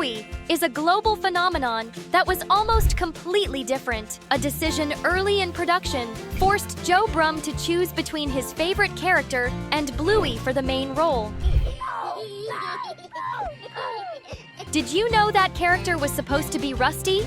Bluey is a global phenomenon that was almost completely different. A decision early in production forced Joe Brumm to choose between his favorite character and Bluey for the main role. Did you know that character was supposed to be Rusty?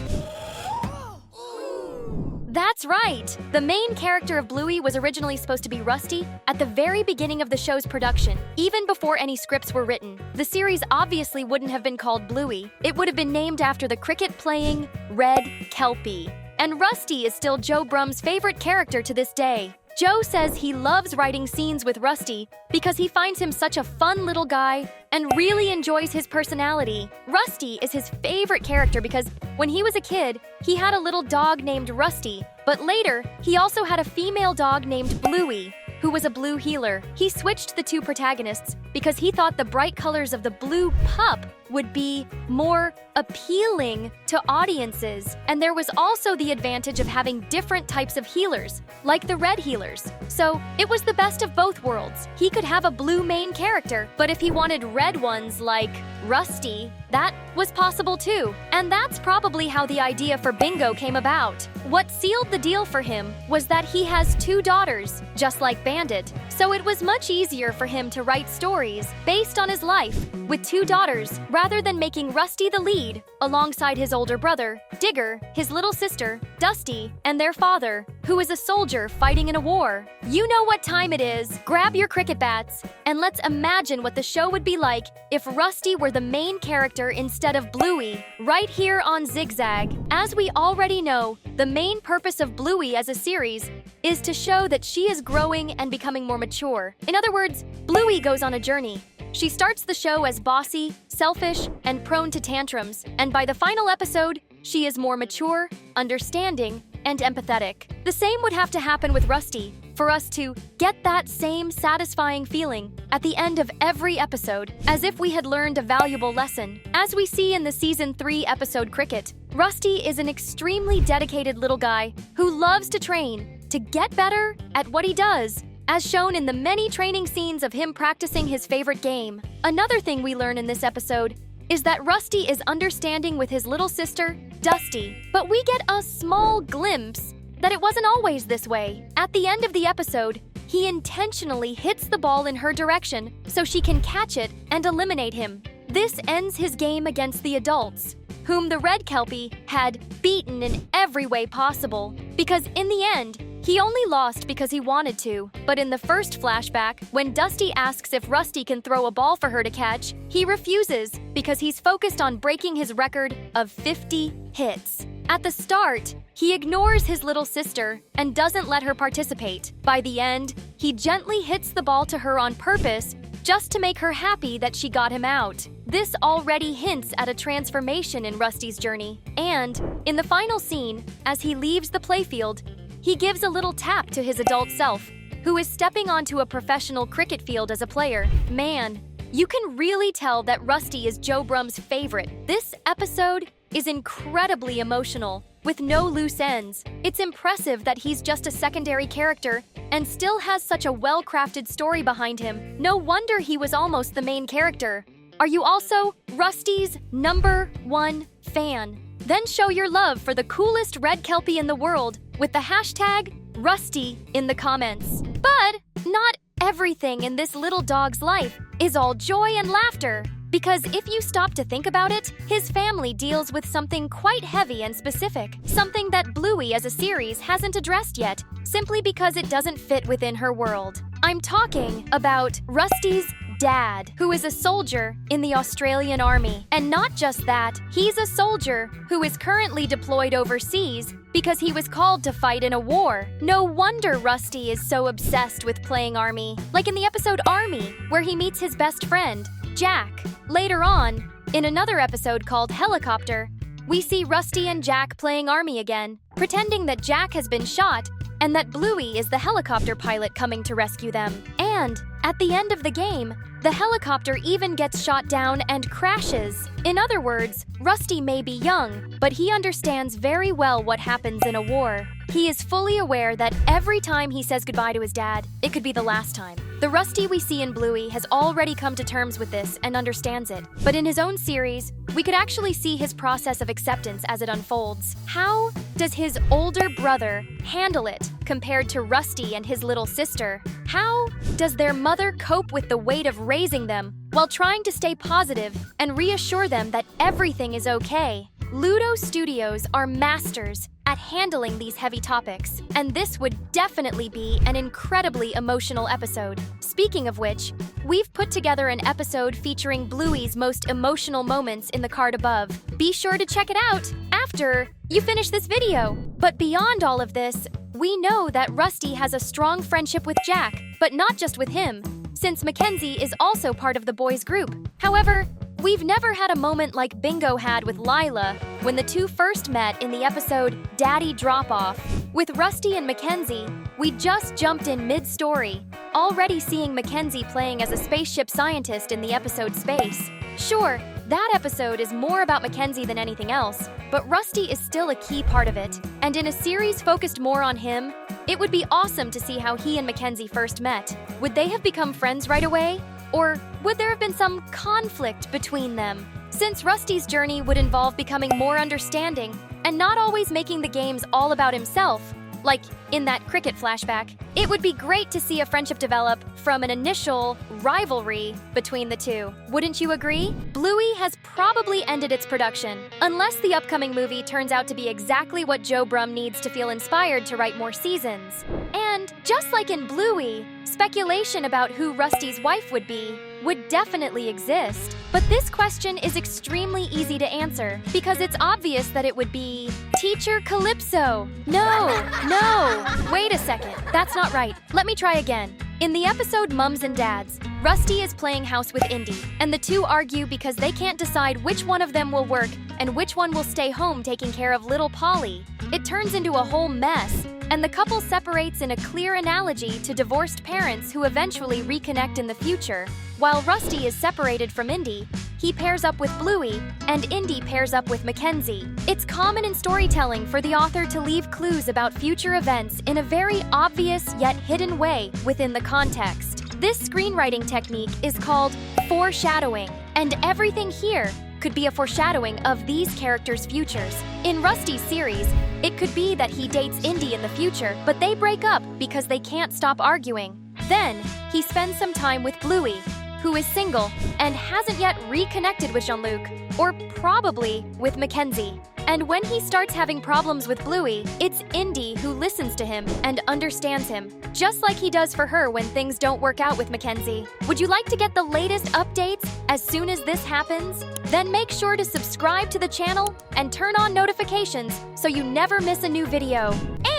That's right! The main character of Bluey was originally supposed to be Rusty at the very beginning of the show's production, even before any scripts were written. The series obviously wouldn't have been called Bluey. It would have been named after the cricket-playing Red Kelpie. And Rusty is still Joe Brumm's favorite character to this day. Joe says he loves writing scenes with Rusty because he finds him such a fun little guy and really enjoys his personality. Rusty is his favorite character because when he was a kid, he had a little dog named Rusty, but later, he also had a female dog named Bluey, who was a blue heeler. He switched the two protagonists because he thought the bright colors of the blue pup would be more appealing to audiences. And there was also the advantage of having different types of healers, like the red healers. So it was the best of both worlds. He could have a blue main character, but if he wanted red ones like Rusty, that was possible too. And that's probably how the idea for Bingo came about. What sealed the deal for him was that he has two daughters, just like Bandit. So it was much easier for him to write stories based on his life with two daughters rather than making Rusty the lead alongside his older brother, Digger, his little sister, Dusty, and their father, who is a soldier fighting in a war. You know what time it is. Grab your cricket bats and let's imagine what the show would be like if Rusty were the main character instead of Bluey, right here on Zigzag. As we already know, the main purpose of Bluey as a series is to show that she is growing and becoming more mature. In other words, Bluey goes on a journey. She starts the show as bossy, selfish, and prone to tantrums, and by the final episode, she is more mature, understanding, and empathetic. The same would have to happen with Rusty for us to get that same satisfying feeling at the end of every episode, as if we had learned a valuable lesson. As we see in the Season 3 episode Cricket, Rusty is an extremely dedicated little guy who loves to train to get better at what he does, as shown in the many training scenes of him practicing his favorite game. Another thing we learn in this episode is that Rusty is understanding with his little sister, Dusty. But we get a small glimpse that it wasn't always this way. At the end of the episode, he intentionally hits the ball in her direction so she can catch it and eliminate him. This ends his game against the adults, whom the Red Kelpie had beaten in every way possible, because in the end, he only lost because he wanted to. But in the first flashback, when Dusty asks if Rusty can throw a ball for her to catch, he refuses because he's focused on breaking his record of 50 hits. At the start, he ignores his little sister and doesn't let her participate. By the end, he gently hits the ball to her on purpose just to make her happy that she got him out. This already hints at a transformation in Rusty's journey. And in the final scene, as he leaves the playfield, he gives a little tap to his adult self, who is stepping onto a professional cricket field as a player. Man, you can really tell that Rusty is Joe Brumm's favorite. This episode is incredibly emotional, with no loose ends. It's impressive that he's just a secondary character and still has such a well-crafted story behind him. No wonder he was almost the main character. Are you also Rusty's #1 fan? Then show your love for the coolest Red Kelpie in the world with the hashtag Rusty in the comments. But not everything in this little dog's life is all joy and laughter. Because if you stop to think about it, his family deals with something quite heavy and specific. Something that Bluey as a series hasn't addressed yet, simply because it doesn't fit within her world. I'm talking about Rusty's dad, who is a soldier in the Australian Army. And not just that, he's a soldier who is currently deployed overseas because he was called to fight in a war. No wonder Rusty is so obsessed with playing Army. Like in the episode Army, where he meets his best friend, Jack. Later on, in another episode called Helicopter, we see Rusty and Jack playing Army again, pretending that Jack has been shot and that Bluey is the helicopter pilot coming to rescue them. And at the end of the game, The helicopter even gets shot down and crashes. In other words, Rusty may be young, but he understands very well what happens in a war. He is fully aware that every time he says goodbye to his dad, it could be the last time. The Rusty we see in Bluey has already come to terms with this and understands it. But in his own series, we could actually see his process of acceptance as it unfolds. How does his older brother handle it compared to Rusty and his little sister? How does their mother cope with the weight of raising them while trying to stay positive and reassure them that everything is okay? Ludo Studios are masters at handling these heavy topics, and this would definitely be an incredibly emotional episode. Speaking of which, we've put together an episode featuring Bluey's most emotional moments in the card above. Be sure to check it out after you finish this video. But beyond all of this, we know that Rusty has a strong friendship with Jack, but not just with him, since Mackenzie is also part of the boys' group. However, we've never had a moment like Bingo had with Lila when the two first met in the episode Daddy Drop-Off. With Rusty and Mackenzie, we just jumped in mid-story, already seeing Mackenzie playing as a spaceship scientist in the episode Space. Sure, that episode is more about Mackenzie than anything else, but Rusty is still a key part of it. And in a series focused more on him, it would be awesome to see how he and Mackenzie first met. Would they have become friends right away? Or would there have been some conflict between them? Since Rusty's journey would involve becoming more understanding and not always making the games all about himself, like in that cricket flashback, it would be great to see a friendship develop from an initial rivalry between the two. Wouldn't you agree? Bluey has probably ended its production, unless the upcoming movie turns out to be exactly what Joe Brumm needs to feel inspired to write more seasons. And just like in Bluey, speculation about who Rusty's wife would be would definitely exist. But this question is extremely easy to answer because it's obvious that it would be Teacher Calypso. No, wait a second, that's not right. Let me try again. In the episode Mums and Dads, Rusty is playing house with Indy, and the two argue because they can't decide which one of them will work and which one will stay home taking care of little Polly. It turns into a whole mess, and the couple separates in a clear analogy to divorced parents who eventually reconnect in the future. While Rusty is separated from Indy, he pairs up with Bluey, and Indy pairs up with Mackenzie. It's common in storytelling for the author to leave clues about future events in a very obvious yet hidden way within the context. This screenwriting technique is called foreshadowing, and everything here could be a foreshadowing of these characters' futures. In Rusty's series, it could be that he dates Indy in the future, but they break up because they can't stop arguing. Then, he spends some time with Bluey, who is single and hasn't yet reconnected with Jean-Luc, or probably with Mackenzie. And when he starts having problems with Bluey, it's Indy who listens to him and understands him, just like he does for her when things don't work out with Mackenzie. Would you like to get the latest updates as soon as this happens? Then make sure to subscribe to the channel and turn on notifications so you never miss a new video.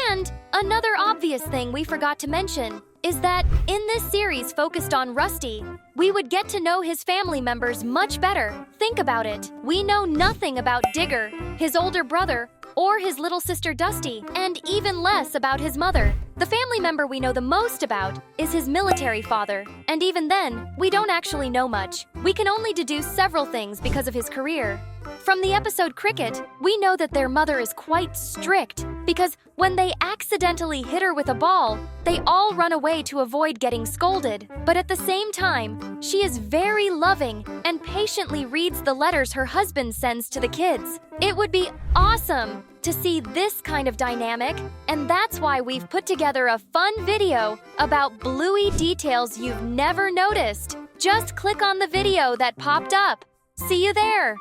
And another obvious thing we forgot to mention is that in this series focused on Rusty, we would get to know his family members much better. Think about it. We know nothing about Digger, his older brother, or his little sister Dusty, and even less about his mother. The family member we know the most about is his military father, and even then, we don't actually know much. We can only deduce several things because of his career. From the episode Cricket, we know that their mother is quite strict because when they accidentally hit her with a ball, they all run away to avoid getting scolded. But at the same time, she is very loving and patiently reads the letters her husband sends to the kids. It would be awesome to see this kind of dynamic, and that's why we've put together a fun video about Bluey details you've never noticed. Just click on the video that popped up. See you there!